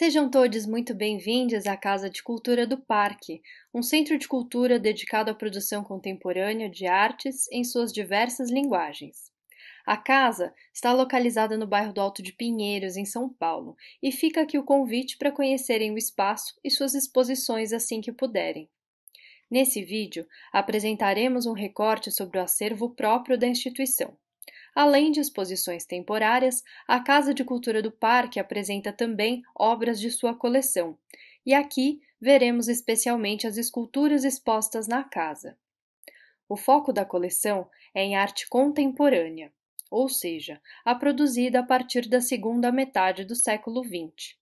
Sejam todos muito bem-vindos à Casa de Cultura do Parque, um centro de cultura dedicado à produção contemporânea de artes em suas diversas linguagens. A casa está localizada no bairro do Alto de Pinheiros, em São Paulo, e fica aqui o convite para conhecerem o espaço e suas exposições assim que puderem. Nesse vídeo, apresentaremos um recorte sobre o acervo próprio da instituição. Além de exposições temporárias, a Casa de Cultura do Parque apresenta também obras de sua coleção, e aqui veremos especialmente as esculturas expostas na casa. O foco da coleção é em arte contemporânea, ou seja, a produzida a partir da segunda metade do século XX.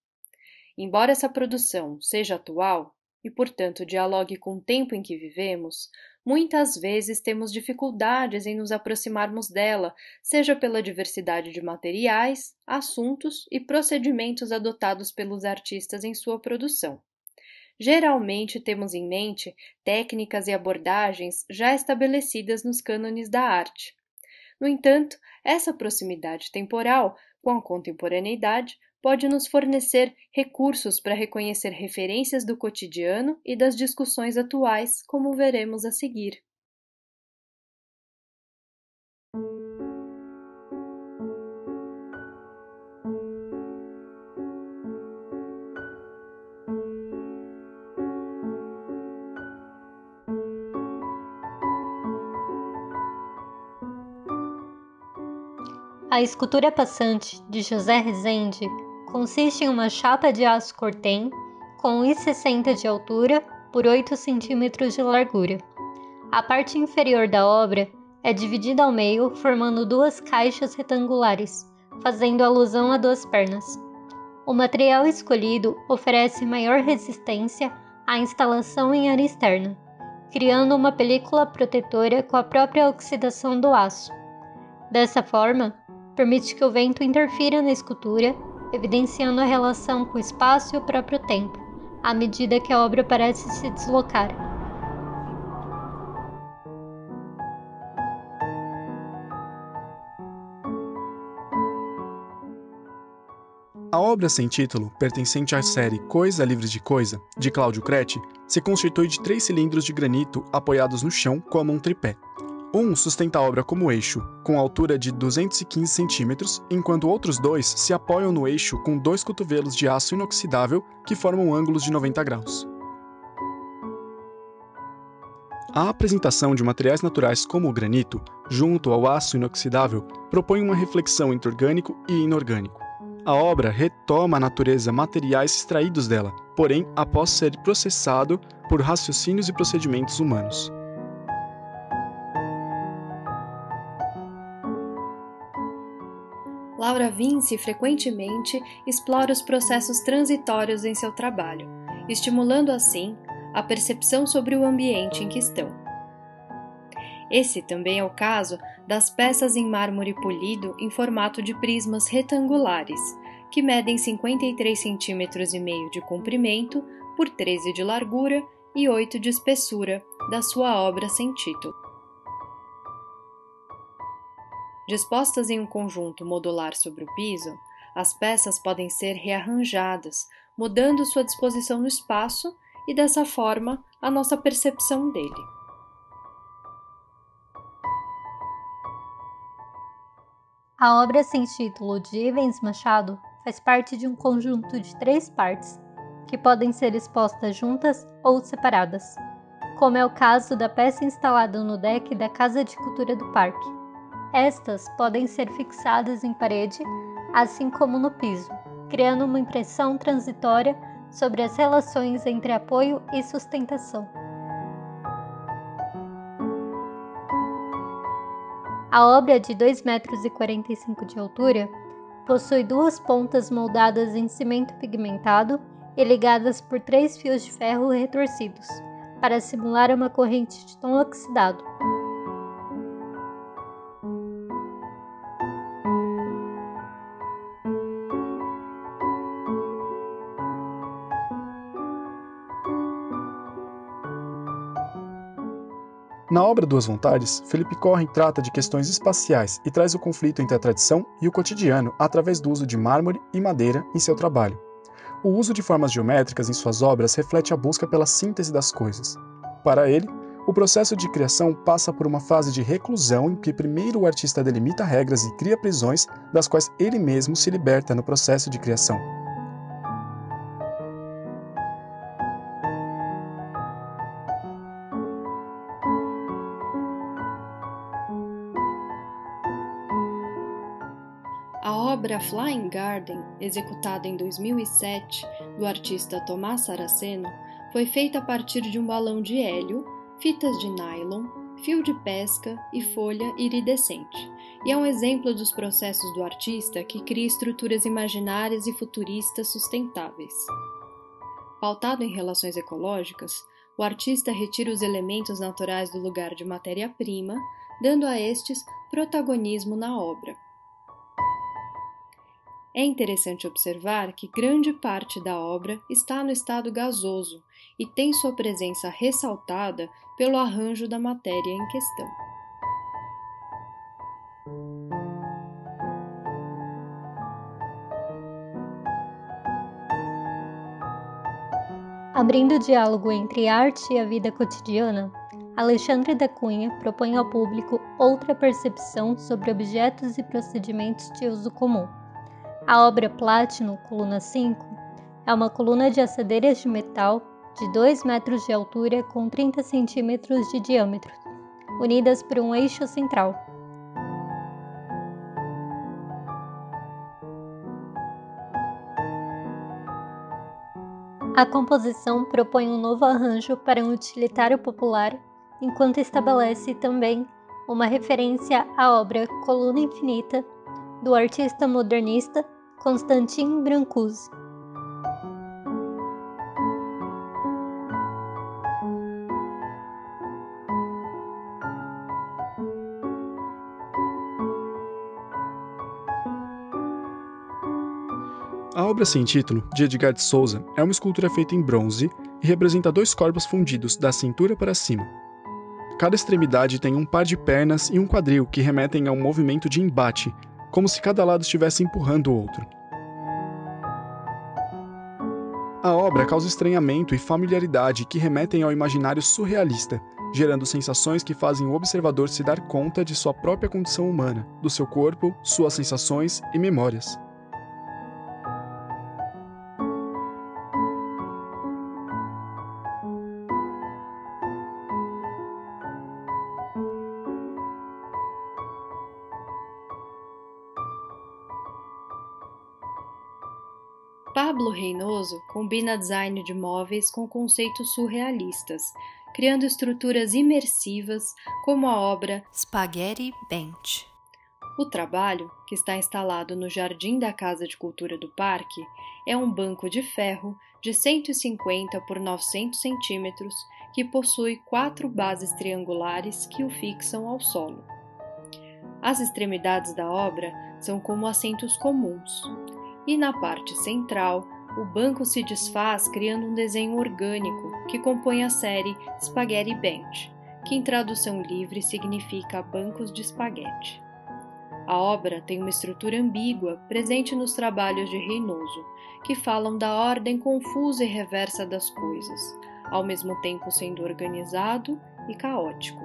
Embora essa produção seja atual, e, portanto, dialogue com o tempo em que vivemos, muitas vezes temos dificuldades em nos aproximarmos dela, seja pela diversidade de materiais, assuntos e procedimentos adotados pelos artistas em sua produção. Geralmente temos em mente técnicas e abordagens já estabelecidas nos cânones da arte. No entanto, essa proximidade temporal com a contemporaneidade pode nos fornecer recursos para reconhecer referências do cotidiano e das discussões atuais, como veremos a seguir. A escultura passante, de José Rezende, consiste em uma chapa de aço cortem com 1,60 m de altura por 8 cm de largura. A parte inferior da obra é dividida ao meio, formando duas caixas retangulares, fazendo alusão a duas pernas. O material escolhido oferece maior resistência à instalação em área externa, criando uma película protetora com a própria oxidação do aço. Dessa forma, permite que o vento interfira na escultura, evidenciando a relação com o espaço e o próprio tempo, à medida que a obra parece se deslocar. A obra sem título, pertencente à série Coisa Livre de Coisa, de Cláudio Crete, se constitui de 3 cilindros de granito apoiados no chão como um tripé. Um sustenta a obra como eixo, com altura de 215 cm, enquanto outros dois se apoiam no eixo com 2 cotovelos de aço inoxidável que formam ângulos de 90 graus. A apresentação de materiais naturais como o granito, junto ao aço inoxidável, propõe uma reflexão entre orgânico e inorgânico. A obra retoma a natureza materiais extraídos dela, porém após ser processado por raciocínios e procedimentos humanos. Laura Vinci frequentemente explora os processos transitórios em seu trabalho, estimulando assim a percepção sobre o ambiente em questão. Esse também é o caso das peças em mármore polido em formato de prismas retangulares, que medem 53,5 cm de comprimento por 13 de largura e 8 de espessura, da sua obra sem título. Dispostas em um conjunto modular sobre o piso, as peças podem ser rearranjadas, mudando sua disposição no espaço e, dessa forma, a nossa percepção dele. A obra sem título de Ivens Machado faz parte de um conjunto de 3 partes, que podem ser expostas juntas ou separadas, como é o caso da peça instalada no deck da Casa de Cultura do Parque. Estas podem ser fixadas em parede, assim como no piso, criando uma impressão transitória sobre as relações entre apoio e sustentação. A obra, de 2,45 m de altura, possui 2 pontas moldadas em cimento pigmentado e ligadas por 3 fios de ferro retorcidos, para simular uma corrente de tom oxidado. Na obra Duas Vontades, Felipe Corren trata de questões espaciais e traz o conflito entre a tradição e o cotidiano através do uso de mármore e madeira em seu trabalho. O uso de formas geométricas em suas obras reflete a busca pela síntese das coisas. Para ele, o processo de criação passa por uma fase de reclusão em que primeiro o artista delimita regras e cria prisões, das quais ele mesmo se liberta no processo de criação. A obra Flying Garden, executada em 2007, do artista Tomás Saraceno, foi feita a partir de um balão de hélio, fitas de nylon, fio de pesca e folha iridescente, e é um exemplo dos processos do artista que cria estruturas imaginárias e futuristas sustentáveis. Pautado em relações ecológicas, o artista retira os elementos naturais do lugar de matéria-prima, dando a estes protagonismo na obra. É interessante observar que grande parte da obra está no estado gasoso e tem sua presença ressaltada pelo arranjo da matéria em questão. Abrindo o diálogo entre arte e a vida cotidiana, Alexandre da Cunha propõe ao público outra percepção sobre objetos e procedimentos de uso comum. A obra Plátino, coluna 5, é uma coluna de assadeiras de metal de 2 metros de altura com 30 centímetros de diâmetro, unidas por um eixo central. A composição propõe um novo arranjo para um utilitário popular, enquanto estabelece também uma referência à obra Coluna Infinita, do artista modernista Constantin Brancusi. A obra sem título, de Edgar de Souza, é uma escultura feita em bronze e representa 2 corpos fundidos da cintura para cima. Cada extremidade tem um par de pernas e um quadril que remetem a um movimento de embate, como se cada lado estivesse empurrando o outro. A obra causa estranhamento e familiaridade que remetem ao imaginário surrealista, gerando sensações que fazem o observador se dar conta de sua própria condição humana, do seu corpo, suas sensações e memórias. Pablo Reynoso combina design de móveis com conceitos surrealistas, criando estruturas imersivas como a obra Spaghetti Bench. O trabalho, que está instalado no jardim da Casa de Cultura do Parque, é um banco de ferro de 150 por 900 centímetros que possui 4 bases triangulares que o fixam ao solo. As extremidades da obra são como assentos comuns, e na parte central, o banco se desfaz criando um desenho orgânico que compõe a série Spaghetti Bench, que em tradução livre significa bancos de espaguete. A obra tem uma estrutura ambígua presente nos trabalhos de Reynoso, que falam da ordem confusa e reversa das coisas, ao mesmo tempo sendo organizado e caótico.